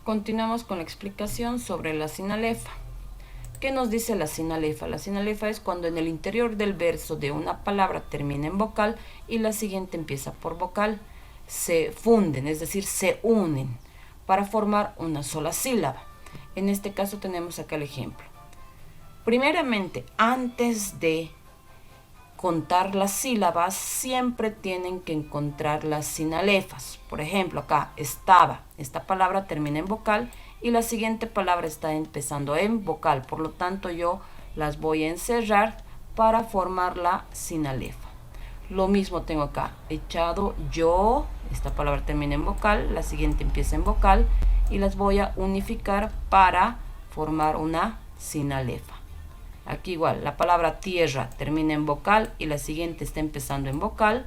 Continuamos con la explicación sobre la sinalefa. ¿Qué nos dice la sinalefa? La sinalefa es cuando en el interior del verso de una palabra termina en vocal y la siguiente empieza por vocal. Se funden, es decir, se unen para formar una sola sílaba. En este caso tenemos acá el ejemplo. Primeramente, antes de contar las sílabas, siempre tienen que encontrar las sinalefas. Por ejemplo, acá estaba. Esta palabra termina en vocal y la siguiente palabra está empezando en vocal. Por lo tanto, yo las voy a encerrar para formar la sinalefa. Lo mismo tengo acá. Echado, yo. Esta palabra termina en vocal, la siguiente empieza en vocal y las voy a unificar para formar una sinalefa. Aquí igual, la palabra tierra termina en vocal y la siguiente está empezando en vocal.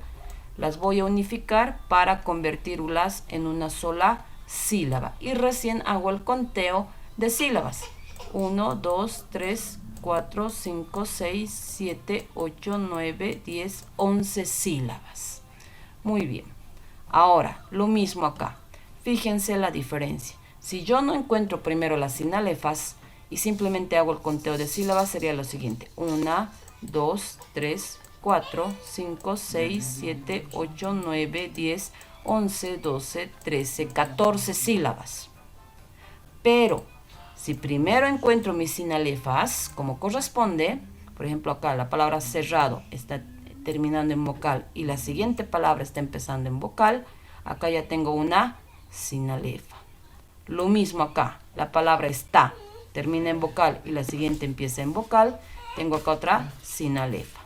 Las voy a unificar para convertirlas en una sola sílaba. Y recién hago el conteo de sílabas. 1, 2, 3, 4, 5, 6, 7, 8, 9, 10, 11 sílabas. Muy bien. Ahora, lo mismo acá. Fíjense la diferencia. Si yo no encuentro primero las sinalefas y simplemente hago el conteo de sílabas, sería lo siguiente. 1, 2, 3, 4, 5, 6, 7, 8, 9, 10, 11, 12, 13, 14 sílabas. Pero si primero encuentro mis sinalefas como corresponde, por ejemplo acá la palabra cerrado está terminando en vocal y la siguiente palabra está empezando en vocal, acá ya tengo una sinalefa. Lo mismo acá, la palabra está termina en vocal y la siguiente empieza en vocal, tengo acá otra sinalefa.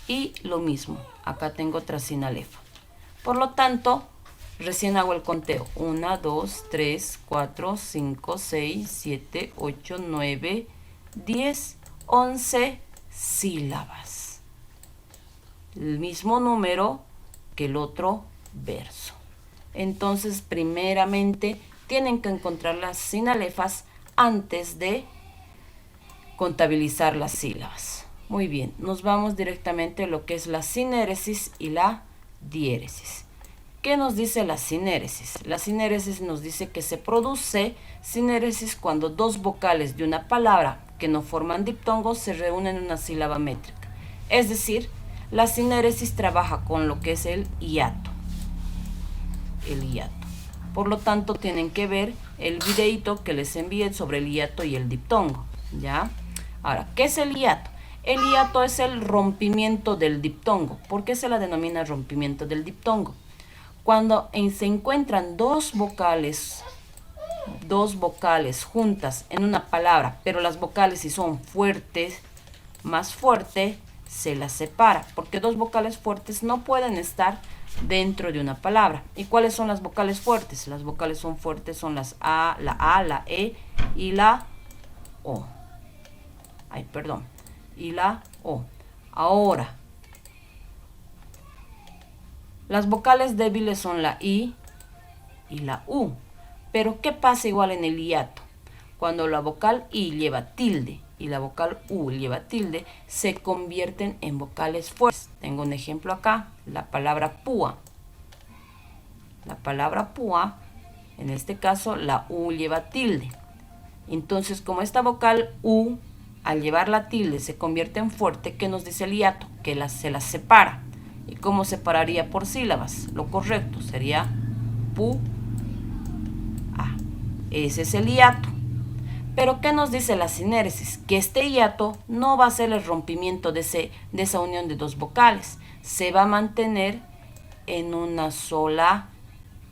Y lo mismo, acá tengo otra sinalefa. Por lo tanto, recién hago el conteo. 1, 2, 3, 4, 5, 6, 7, 8, 9, 10, 11 sílabas. El mismo número que el otro verso. Entonces, primeramente, tienen que encontrar las sinalefas antes de contabilizar las sílabas. Muy bien, nos vamos directamente a lo que es la sinéresis y la diéresis. ¿Qué nos dice la sinéresis? La sinéresis nos dice que se produce sinéresis cuando dos vocales de una palabra que no forman diptongo se reúnen en una sílaba métrica. Es decir, la sinéresis trabaja con lo que es el hiato. El hiato. Por lo tanto, tienen que ver el videito que les envié sobre el hiato y el diptongo, ¿ya? Ahora, ¿qué es el hiato? El hiato es el rompimiento del diptongo. ¿Por qué se la denomina rompimiento del diptongo? Cuando se encuentran dos vocales juntas en una palabra, pero las vocales si son fuertes, más fuerte, se las separa, porque dos vocales fuertes no pueden estar dentro de una palabra. ¿Y cuáles son las vocales fuertes? Las vocales fuertes son las A, la E y la O. Y la O. Ahora, las vocales débiles son la I y la U. Pero ¿qué pasa igual en el hiato? Cuando la vocal I lleva tilde y la vocal U lleva tilde, se convierten en vocales fuertes. Tengo un ejemplo acá, la palabra púa. La palabra púa, en este caso la U lleva tilde. Entonces, como esta vocal U, al llevar la tilde, se convierte en fuerte, ¿qué nos dice el hiato? Que se las separa. ¿Y cómo separaría por sílabas? Lo correcto sería pu, a. Ese es el hiato. Pero ¿qué nos dice la sinéresis? Que este hiato no va a ser el rompimiento de esa unión de dos vocales. Se va a mantener en una sola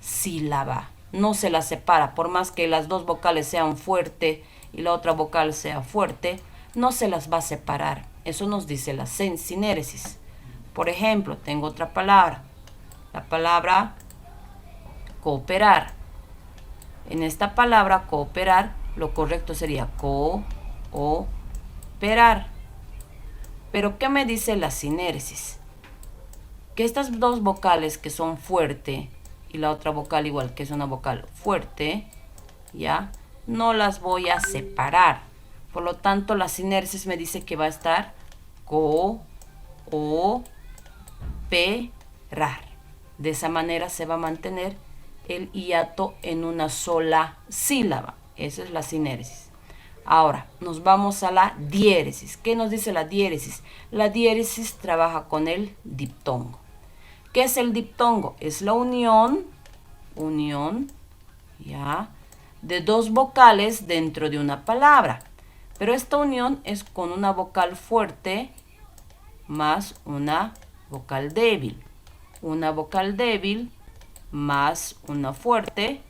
sílaba. No se la separa. Por más que las dos vocales sean fuerte y la otra vocal sea fuerte, no se las va a separar. Eso nos dice la sinéresis. Por ejemplo, tengo otra palabra. La palabra cooperar. En esta palabra cooperar, lo correcto sería cooperar. Pero ¿qué me dice la sinéresis? Que estas dos vocales que son fuerte y la otra vocal igual que es una vocal fuerte, ya, no las voy a separar. Por lo tanto, la sinéresis me dice que va a estar cooperar. De esa manera se va a mantener el hiato en una sola sílaba. Esa es la sinéresis. Ahora, nos vamos a la diéresis. ¿Qué nos dice la diéresis? La diéresis trabaja con el diptongo. ¿Qué es el diptongo? Es la unión, ¿ya?, de dos vocales dentro de una palabra. Pero esta unión es con una vocal fuerte más una vocal débil. Una vocal débil más una fuerte,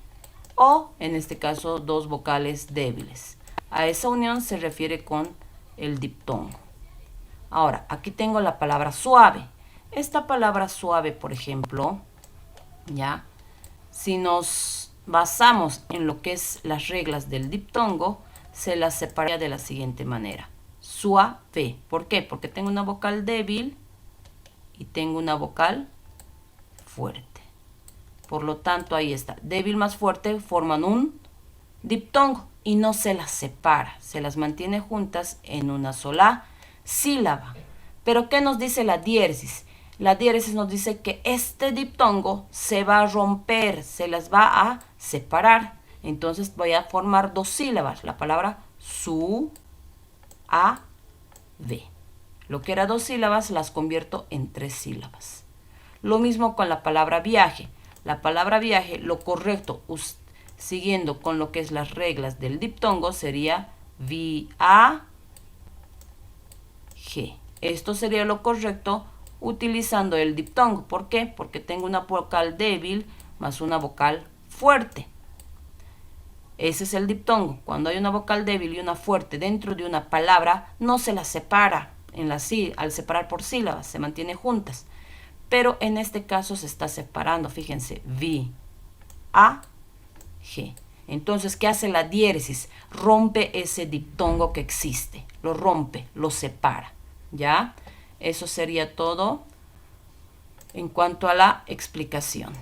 o en este caso dos vocales débiles. A esa unión se refiere con el diptongo. Ahora, aquí tengo la palabra suave. Esta palabra suave, por ejemplo, ¿ya?, si nos basamos en lo que es las reglas del diptongo, se las separaría de la siguiente manera. Suave. ¿Por qué? Porque tengo una vocal débil y tengo una vocal fuerte. Por lo tanto, ahí está. Débil más fuerte forman un diptongo y no se las separa. Se las mantiene juntas en una sola sílaba. Pero ¿qué nos dice la diéresis? La diéresis nos dice que este diptongo se va a romper, se las va a separar. Entonces voy a formar dos sílabas. La palabra su, a, ve. Lo que era dos sílabas las convierto en tres sílabas. Lo mismo con la palabra viaje. La palabra viaje, lo correcto, siguiendo con lo que es las reglas del diptongo, sería viaje. Esto sería lo correcto utilizando el diptongo. ¿Por qué? Porque tengo una vocal débil más una vocal fuerte. Ese es el diptongo. Cuando hay una vocal débil y una fuerte dentro de una palabra, no se las separa al separar por sílabas, se mantiene juntas. Pero en este caso se está separando, fíjense, G. Entonces, ¿qué hace la diéresis? Rompe ese diptongo que existe, lo rompe, lo separa, ¿ya? Eso sería todo en cuanto a la explicación.